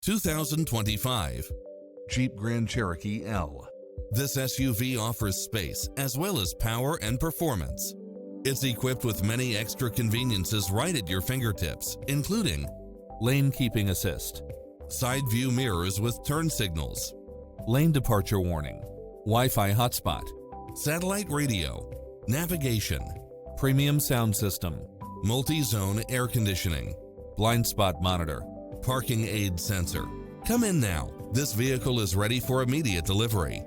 2025 Jeep Grand Cherokee L. This SUV offers space as well as power and performance. It's equipped with many extra conveniences right at your fingertips, including lane keeping assist, side view mirrors with turn signals, lane departure warning, Wi-Fi hotspot, satellite radio, navigation, premium sound system, multi-zone air conditioning, blind spot monitor, parking aid sensor. Come in now. This vehicle is ready for immediate delivery.